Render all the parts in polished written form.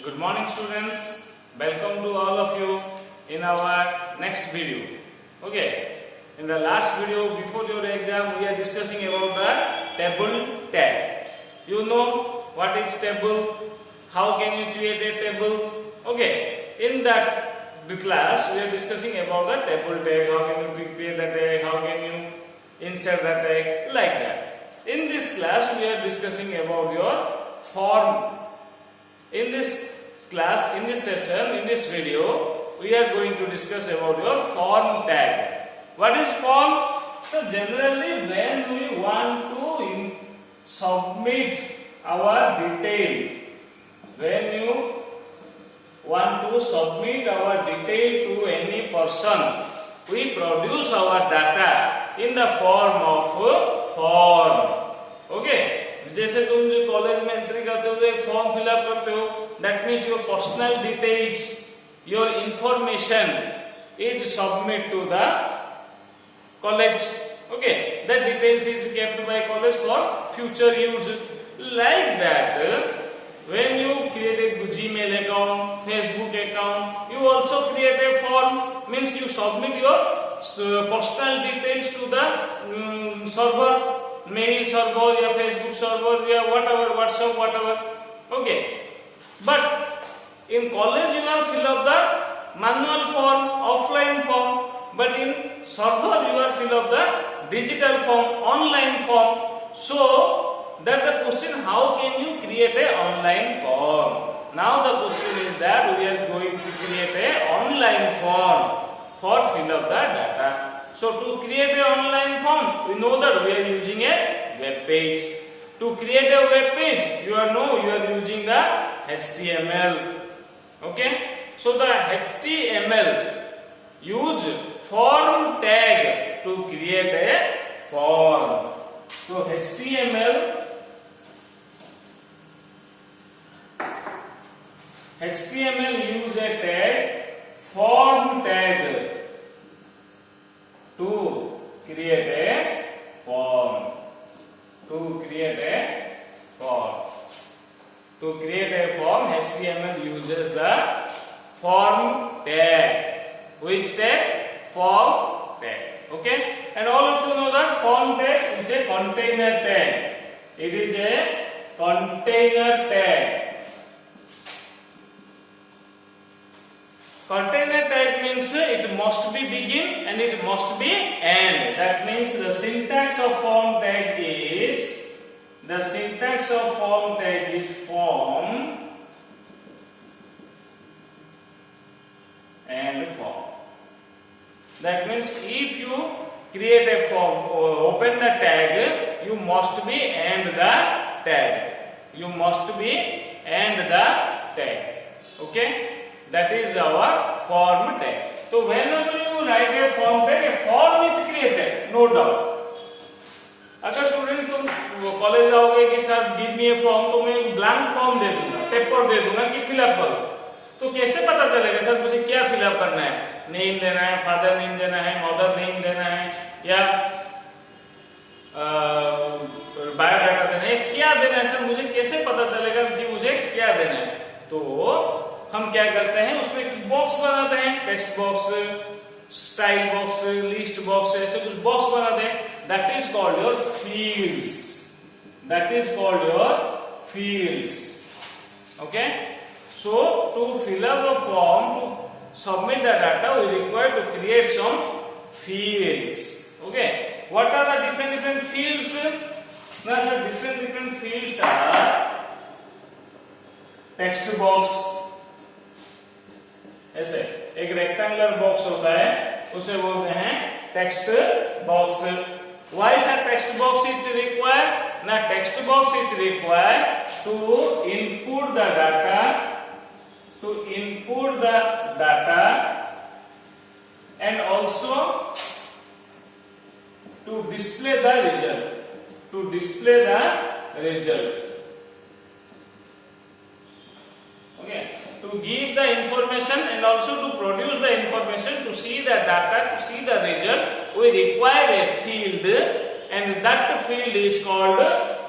Good morning students, welcome to all of you in our next video. Okay, in the last video before your exam we are discussing about the table tag. You know what is table, how can you create a table. Okay, in that class we are discussing about the table tag, how can you prepare the tag, how can you insert the tag, like that. In this class we are discussing about your form. In this class, in this session, in this video, we are going to discuss about your form tag. What is form? So generally when we want to submit our detail, when you want to submit our detail to any person, we produce our data in the form of form. Okay, जैसे तुम जो college में entry करते हो तो एक form fill up करते हो, that means your personal details, your information is submit to the college. Okay, that details is kept by college for future use. Like that when you create a Gmail account, Facebook account, you also create a form, means you submit your personal details to the server, mail server या Facebook server या whatever, WhatsApp, whatever. Okay, but in college you are fill up the manual form, offline form, but in server you are fill up the digital form, online form. So that the question, how can you create a online form? Now the question is that we are going to create a online form for fill up the data. So to create a online form, we know that we are using a web page. To create a web page, you are using the HTML. Okay, so the HTML use form tag to create a form. So HTML use a tag, form tag, to create a form. To create a form. To create a form, HTML uses the form tag. Which tag? Form tag. Okay, and all of you know that form tag is a container tag. It is a container tag. Container tag means it must be begin and it must be end. That means the syntax of form tag is form and form. That means if you create a form or open the tag, you must be end the tag. You must be end the tag. Okay, that is our form tag. So whenever you write a form tag, a form is created, no doubt. अगर student तुम college जाओगे कि sir give me ए form, तो मैं blank form दे दूंगा, paper दे दूंगा कि fill up करो, तो कैसे पता चलेगा सर मुझे क्या फिलअप करना है? नेम देना है, फादर नेम देना है, मदर नेम देना है, या बायोडाटा देना है, क्या देना है सर, मुझे कैसे पता चलेगा कि मुझे क्या देना है? तो हम क्या करते हैं, उसमें कुछ बॉक्स बनाते हैं, text box, style box, list box, ऐसे कुछ बॉक्स बनाते हैं. That is called your fields. That is called your fields. Okay, so to fill up the form, to submit the data, we require to create some fields. Okay, what are the different fields? Now the different fields are text box. ऐसे एक rectangular box होता है, उसे बोलते हैं text box. Why is a text box is required? Now text box is required to input the data, and also to display the result. Okay, to give the information and also to produce the information, to see the data, to see the result, we require a field, and that field is called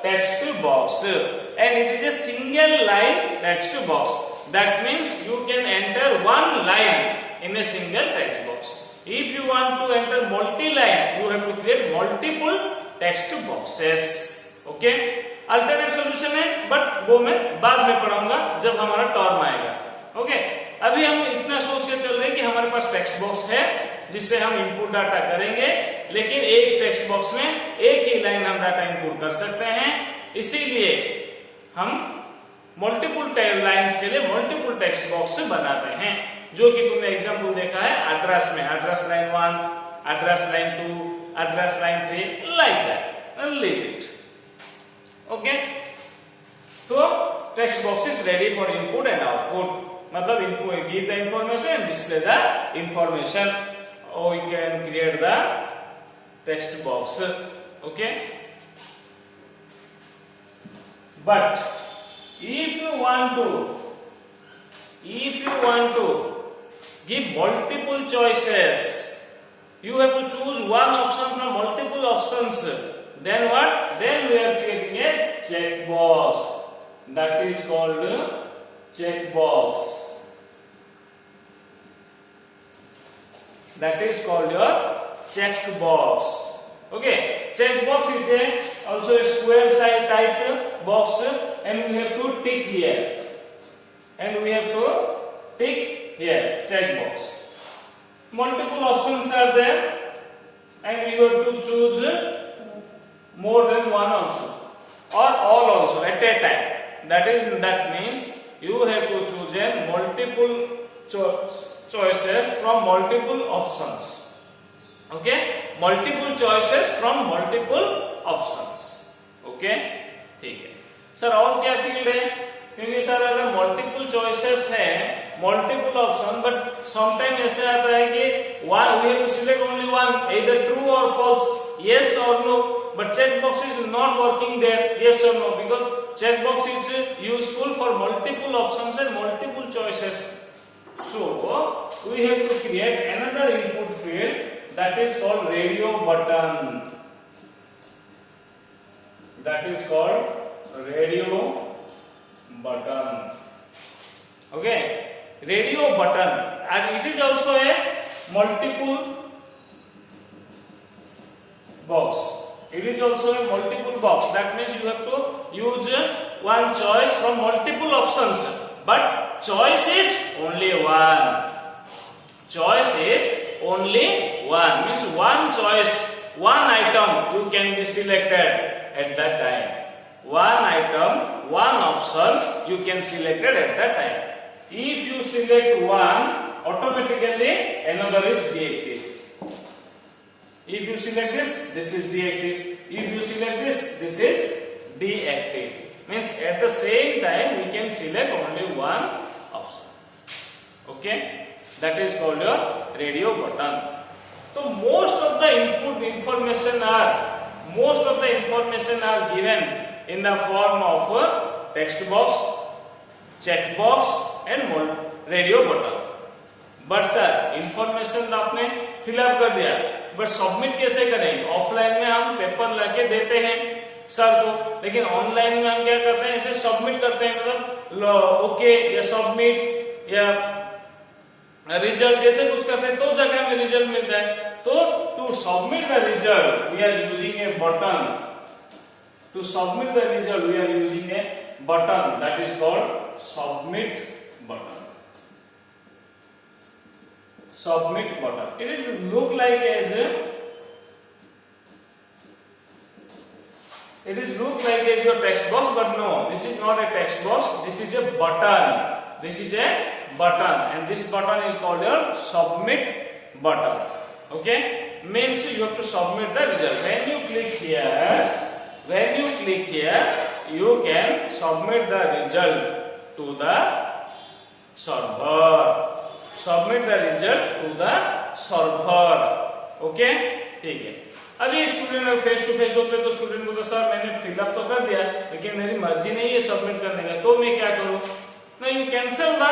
text box, and it is a single line text box. that means you can enter one line in a single text box. If you want to enter multi-line, you have to create multiple text boxes. Okay, alternate solution है, but वो मैं बाद में पढ़ाऊंगा जब हमारा term आएगा. Okay, अभी हम इतना सोच के चल रहे हैं कि हमारे पास टेक्स्ट बॉक्स है जिससे हम इनपुट डाटा करेंगे, लेकिन एक टेक्स्ट बॉक्स में एक ही लाइन हम डाटा इनपुट कर सकते हैं. इसीलिए हम मल्टीपल लाइंस के लिए मल्टीपल टेक्स्ट बॉक्स बनाते हैं, जो कि तुमने एग्जांपल देखा है एड्रेस में, address line 1, address line 2, address line 3, like that and leave it. Okay, तो text box is ready for input and output. मतलब input, give the information and display the information, or we can create the text box. Okay, but if you want to give multiple choices, you have to choose one option from multiple options. Then what? Then we are creating a checkbox. That is called checkbox. That is called your checkbox. Okay, checkbox is also a square side type box, and we have to tick here, and we have to tick here. Checkbox. Multiple options are there, and you have to choose more than one option or all also at a time. That means you have to choose a multiple choices from multiple options. Okay, multiple choices from multiple options. Okay, ठीक है sir. और क्या field है? क्योंकि sir अगर multiple choices है, multiple option, but sometime ऐसे आता है कि one we have to select only one, either true or false, yes or no, but checkbox is not working there, yes or no, because checkbox is useful for multiple options and multiple choices. So we have to create another input field that is called radio button. That is called radio button. Okay, radio button, and it is also a multiple box. It is also a multiple box. That means you have to use one choice from multiple options, but choice is only one. Choice is only one, means one choice, one item you can be selected at that time. One item, one option you can select at that time. If you select one, automatically another is deactive. If you select this is deactive. If you select this is deactive. Means at the same time we can select only one option. Okay, that is called your radio button. So most of the information are given in the form of text box, checkbox and radio button. But sir, information तो आपने fill up कर दिया, but submit कैसे करेंगे? Offline में हम paper लाके देते हैं सर को, लेकिन ऑनलाइन में हम क्या करते हैं, इसे सबमिट करते हैं, मतलब ओके या सबमिट या रिजल्ट जैसे कुछ करते हैं तो जगह में रिजल्ट मिलता है. तो to submit the result we are using a button. To submit the result we are using a button, that is called submit button. Submit button. It is look like as your text box, but no, this is not a text box. This is a button. This is a button, and this button is called your submit button. Okay, means you have to submit the result. When you click here, you can submit the result to the server. Submit the result to the server. Okay, ठीक है. अभी एक student face to face होते तो student को तो sir मैंने fill up तो कर दिया, लेकिन मेरी मर्जी नहीं है सबमिट करने का, तो मैं क्या करूं? ना you cancel the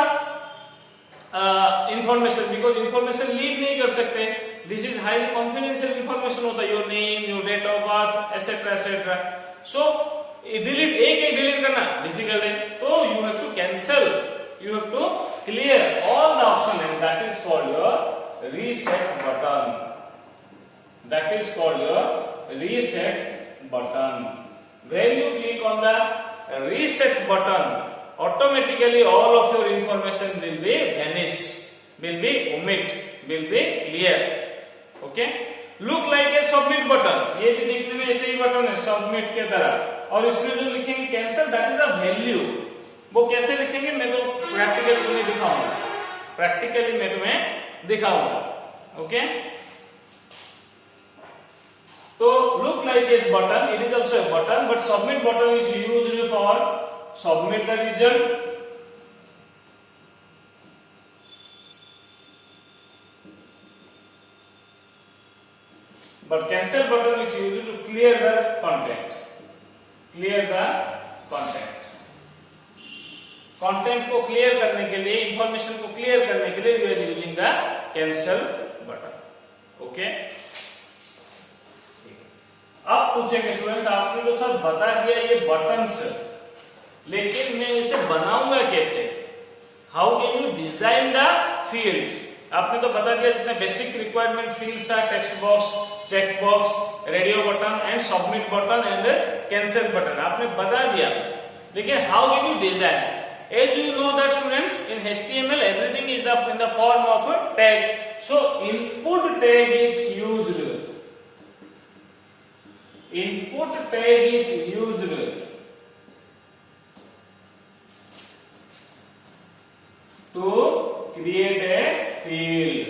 information, because information leave नहीं कर सकते. This is highly confidential information होता है, your name, your date of birth, etcetera etcetera. So delete, एक डिलीट करना डिफिकल्ट है, तो you have to cancel you have to clear all the option, and that is called your reset button. That is called your reset button. When you click on the reset button, automatically all of your information will be vanish, will be omit, will be clear. Okay, look like a submit button. ये भी देखने में ऐसे ही button है submit के तरह, और इसमें जो लिखेंगे cancel, that is the value. वो कैसे लिखेंगे मैं तो प्रैक्टिकली तुम्हें दिखाऊंगा, प्रैक्टिकली मैं तुम्हें दिखाऊंगा. ओके, तो look like this button, it is also a button, but submit button is used for submit the result. But cancel button is used to clear the content. Clear the content. Content को clear करने के लिए, information को clear करने के लिए we are using the cancel button. Okay. अब पूछेंगे स्टूडेंट्स, आपने तो सब बता दिया ये बटन्स, लेकिन मैं इसे बनाऊंगा कैसे? How can you design the fields? आपने तो बता दिया जितने बेसिक रिक्वायरमेंट फील्ड्स था, text box, check box, radio button and submit button and cancel button आपने बता दिया, लेकिन how can you design? As you know that students, in HTML everything is in the form of a tag. So input tag is used. Input tag is used to create a field.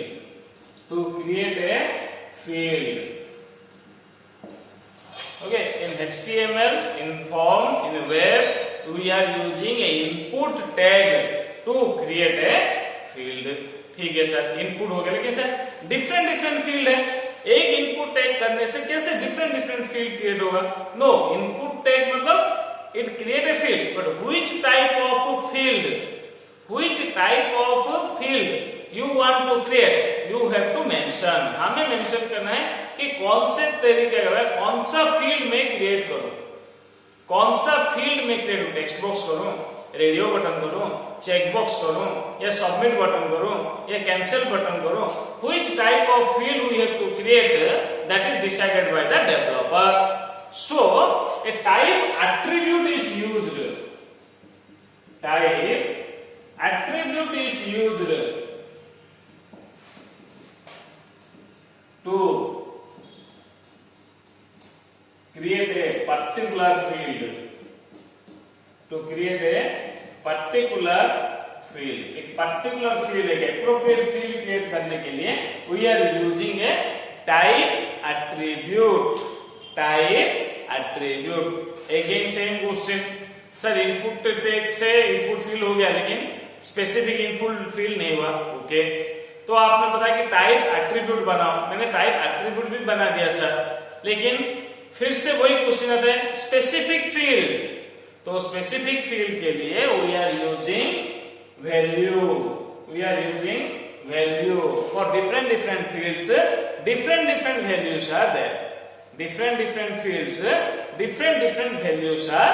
To create a field. Okay, in HTML, in form, in web, we are using a input tag to create a field. ठीक है sir, input हो गया, लेकिन sir different different field है, एक input tag करने से कैसे डिफरेंट डिफरेंट फील्ड क्रिएट होगा? नो, इनपुट टैग मतलब it create a field, but which type of field, which type of field you want to create, you have to mention. हमें mention करना है कि कौन से तरीके का, कौन सा फील्ड में क्रिएट करूं, कौन सा फील्ड में क्रिएट करूं, टेक्स्ट बॉक्स करूं, रेडियो बटन करूं, चेक बॉक्स करूं, या सबमिट बटन करूं, या कैंसिल बटन करूं. Which type of field we have to create, that is decided by the developer. So a type attribute is used. Type attribute is used to create a particular field. To create a particular field, एक particular field, एक appropriate field create करने के लिए we are using a type attribute. Type attribute. Again same question. Sir input tag से input field हो गया, लेकिन specific input field नहीं हुआ. ओके, तो आपने बताया कि टाइप एट्रीब्यूट बनाओ, मैंने टाइप एट्रीब्यूट भी बना दिया सर, लेकिन फिर से वही क्वेश्चन आता है स्पेसिफिक फील्ड. तो स्पेसिफिक फील्ड के लिए we are using value. We are using value for different different fields. Different different values are there. Different different fields, different different values are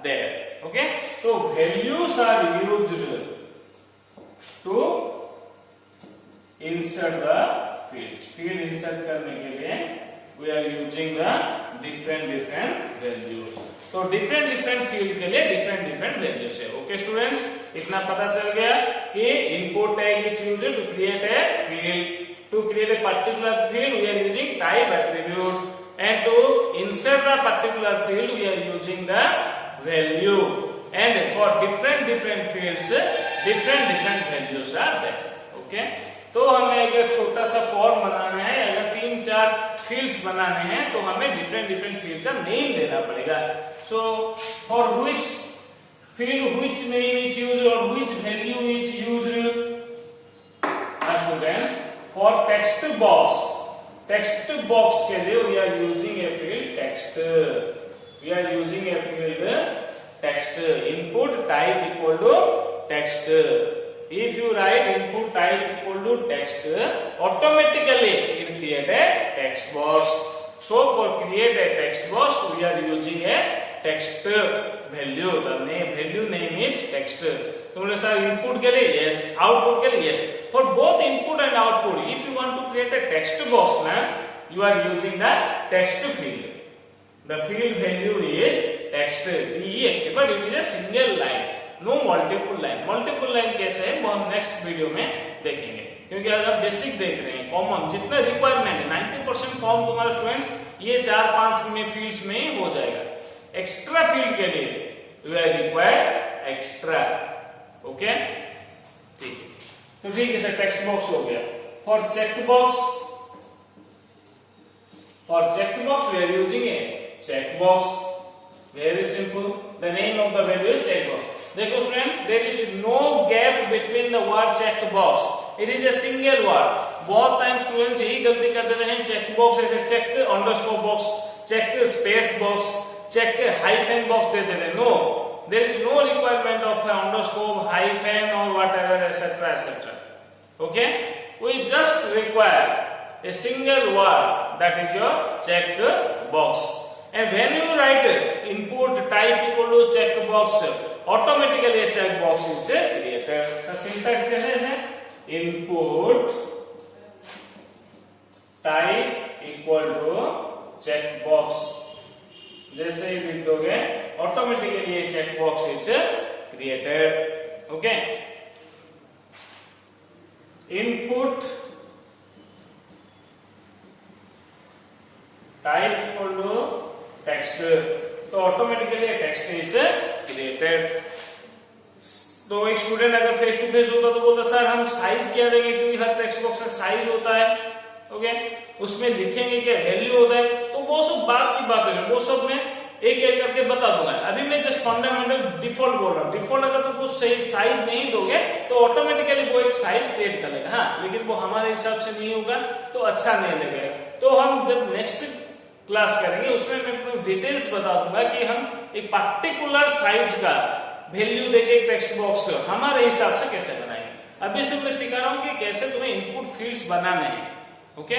there. Okay, तो values are used to insert the fields. Field insert करने के लिए we are using the different values. तो different field के लिए different values है. Okay students, इतना पता चल गया कि input tag is used to create a field. To create a particular field we are using type attribute, and to insert the particular field we are using the value, and for different fields different values are there. Okay, तो हमें अगर छोटा सा form बनाना है, अगर 3-4 fields बनाने हैं, तो हमें डिफरेंट फील्ड का नेम देना पड़ेगा. So for which field which name is used और which value is used. Student, for text box, text box के लिए we are using a field text. We are using a field text. Input type equal to text. If you write input type equal to text, automatically it create a text box. So for create a text box, we are using a text value. The value name is text. तो बोले sir input के लिए yes, output के लिए yes. For both input and output if you want to create a text box ना, you are using the text field. The field value is text, text, but it is a single line, no multiple line. Multiple line कैसे है वो हम next video में देखेंगे, क्योंकि अगर आप बेसिक देख रहे हैं कॉमन जितने रिक्वायरमेंट है 90% फॉर्म तुम्हारे स्टूडेंट्स ये 4-5 में फील्ड्स में ही हो जाएगा. एक्स्ट्रा फील्ड के लिए you are require extra. Okay ठीक है, तो ठीक है सर टेक्स्ट बॉक्स हो गया. For check box, for checkbox we are using a checkbox. Very simple, the name of the value is checkbox. देखो student, there is no gap between the word checkbox, it is a single word. बहुत time students यही गलती कर देते हैं, checkbox ऐसे check underscore box, check space box, check hyphen box दे देते हैं. No, there is no requirement of underscore, hyphen or whatever etc etc. Okay, we just require a single word, that is your check box. And when you write input type equal to check box, automatically a check box is created. The syntax कैसे है? Input type equal to check box. जैसे ही लिख दोगे automatically a check box is created. Okay. Input type equal to text, तो automatically text is created. तो एक student अगर face to face होता तो बोलता सर हम साइज क्या देंगे, क्योंकि हर टेक्स्ट बॉक्स का साइज होता है. ओके, उसमें लिखेंगे क्या वैल्यू होता है, तो वो सब बात की बात है, वो सब मैं एक एक करके बता दूंगा. अभी मैं जस्ट फंडामेंटल डिफॉल्ट बोल रहा हूँ. डिफॉल्ट अगर तुम कुछ सही साइज नहीं दोगे तो ऑटोमेटिकली वो एक साइज क्रिएट कर लेगा. हाँ, लेकिन वो हमारे हिसाब से नहीं होगा तो अच्छा नहीं लगेगा. तो हम जब नेक्स्ट क्लास करेंगे उसमें मैं आपको डिटेल्स बता दूंगा कि हम एक पर्टिकुलर साइज का वैल्यू देके टेक्स्ट बॉक्स हमारे हिसाब से कैसे बनाएंगे. अभी से मैं सिखा रहा हूं कि कैसे तुम्हें इनपुट फील्ड्स बनाने हैं. ओके,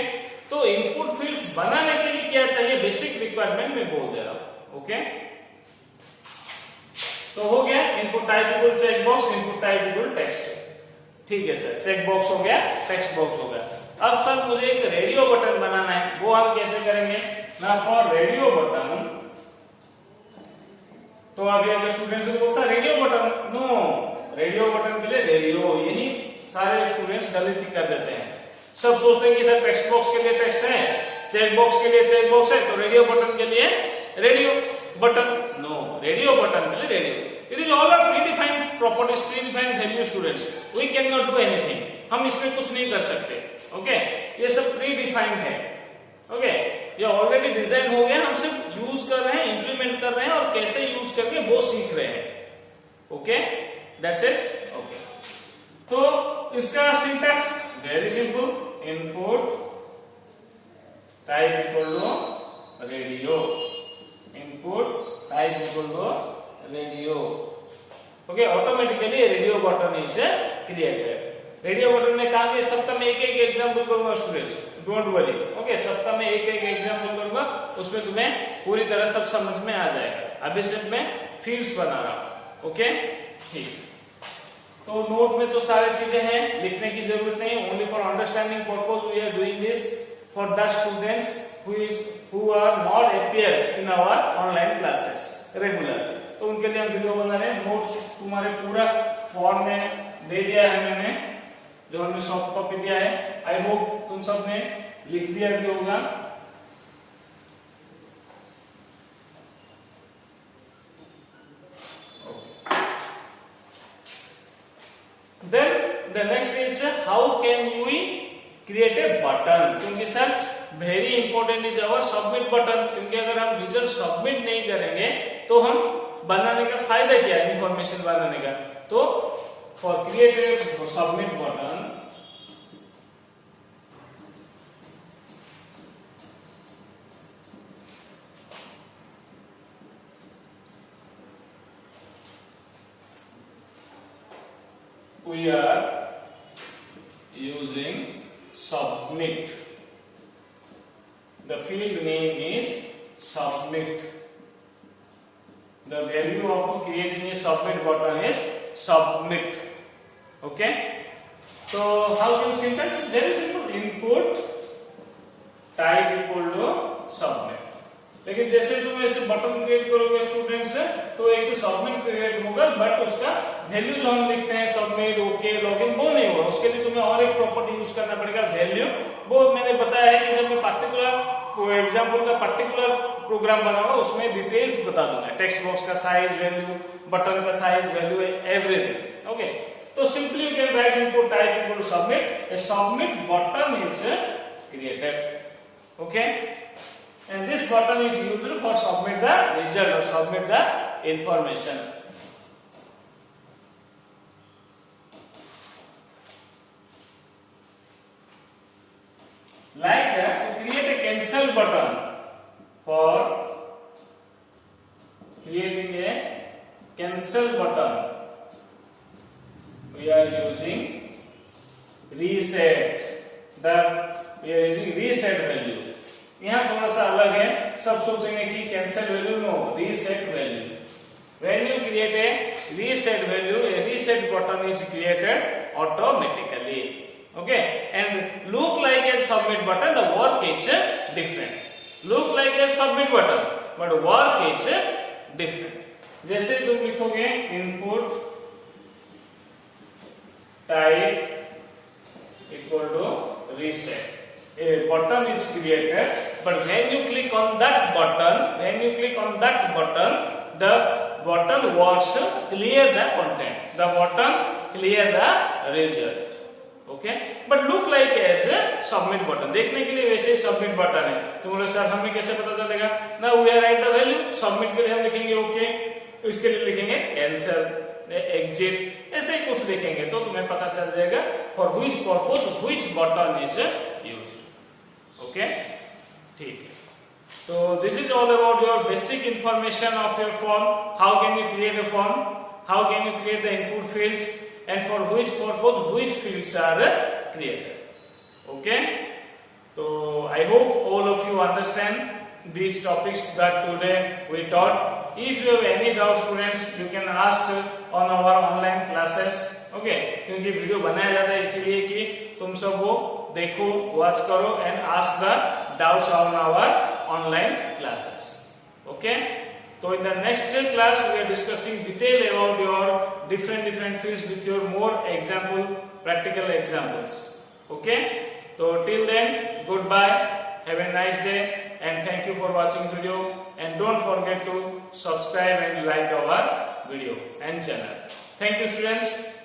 तो इनपुट फील्ड्स बनाने के लिए क्या चाहिए, बेसिक रिक्वायरमेंट मैं बोल दे रहा हूं. ओके, तो हो गया input type equal check box, input type equal text. ठीक है सर, चेक बॉक्स हो गया, टेक्स्ट बॉक्स हो गया. अब सर मुझे एक रेडियो बटन बनाना है, वो हम कैसे करेंगे ना. फॉर रेडियो बटन, तो अभी अगर स्टूडेंट्स को बोलता radio button, no, radio button के लिए रेडियो, यही सारे स्टूडेंट्स गलती कर देते हैं. सब सोचते हैं कि सर टेक्स्ट बॉक्स के लिए टेक्स्ट है, चेक बॉक्स के लिए चेक बॉक्स है, तो रेडियो बटन के लिए radio button. No, radio button के लिए radio. It is all are predefined properties, predefined value students. We can not do anything, हम इसमें कुछ नहीं कर सकते. ओके, ये सब प्रीडिफाइंड है. ओके, ये ऑलरेडी डिजाइन हो गया, हम सिर्फ यूज कर रहे हैं, इंप्लीमेंट कर रहे हैं और कैसे यूज करके वो सीख रहे हैं. Okay, that's it. ओके, तो इसका syntax very simple, input type equal to radio, input type equal to radio. Okay, automatically radio button is created. Radio button में काम है, सप्ताह में एक एग्जांपल करूंगा स्टूडेंट्स, डोंट वरी. ओके, सप्ताह में एक एग्जांपल करूंगा, उसमें तुम्हें पूरी तरह सब समझ में आ जाएगा. अभी सिर्फ मैं फील्ड्स बना रहा हूं. ओके, ठीक. तो नोट में तो सारी चीजें हैं, लिखने की जरूरत नहीं. Only for understanding purpose we are doing this for the students who are not appear in our online classes regular. तो उनके लिए हम वीडियो बना रहे हैं. नोट्स तुम्हारे पूरा फॉर्म में दे दिया है मैंने, जो हमने सॉफ्ट कॉपी दिया है. आई होप तुम सब ने लिख दिया भी होगा. Then the next is how can we create a button. क्योंकि sir very important is our submit button. क्योंकि अगर हम रिजल्ट सबमिट नहीं करेंगे तो हम बनाने का फायदा क्या है, इंफॉर्मेशन बनाने का. तो for create a submit button, we are using submit. The field name is submit. The value of creating a submit button is submit. Okay, so how can you syntax? Very simple. Input type equal to submit. लेकिन जैसे तुम ऐसे button create करोगे students तो एक submit create होगा, but उसका value जो हम लिखते हैं सबमिट, ओके, लॉगिन, वो नहीं होगा। उसके लिए तुम्हें और एक प्रॉपर्टी यूज करना पड़ेगा, वैल्यू। वो मैंने बताया है कि जब मैं पर्टिकुलर एग्जांपल का पर्टिकुलर प्रोग्राम बनाऊंगा उसमें डिटेल्स बता दूंगा, टेक्स्ट बॉक्स का साइज, वैल्यू, बटन का साइज, वैल्यू, एवरीथिंग। ओके, तो simply you can write input type equal to submit. A submit button is created. Okay, and this button is used for submit the result or submit the information. Like that, to create a cancel button, for creating a cancel button we are using reset. We are using reset value. यहाँ थोड़ा सा अलग है, सब सोचेंगे कि cancel value, no, reset value. When you create a reset value, a reset button is created automatically. Okay, and look like a submit button, the work is different. Look like a submit button, but work is different. जैसे तुम लिखोगे input type equal to reset. A button is created, but when you click on that button, the button works clear the content, the button clear the result. Okay, but look like as a submit button. देखने के लिए वैसे submit button है. तो बोले sir हमें कैसे पता चलेगा? Now we are write the value. Submit के लिए हम लिखेंगे okay, इसके लिए लिखेंगे cancel, exit, ऐसे ही कुछ लिखेंगे तो तुम्हें पता चल जाएगा for which purpose which button is used. Okay, ठीक है. So this is all about your basic information of your form. How can you create a form? How can you create the input fields? And for which purpose which fields are created? Okay. So I hope all of you understand these topics that today we taught. If you have any doubt, students, you can ask on our online classes. Okay, क्योंकि video बनाया जाता है इसीलिए कि तुम सब वो देखो, वॉच करो and ask the doubts on our online classes. Okay, तो in the next class we are discussing detail about your different fields with your more example, practical examples. Okay, so till then, goodbye, have a nice day, and thank you for watching video, and don't forget to subscribe and like our video and channel. Thank you, students.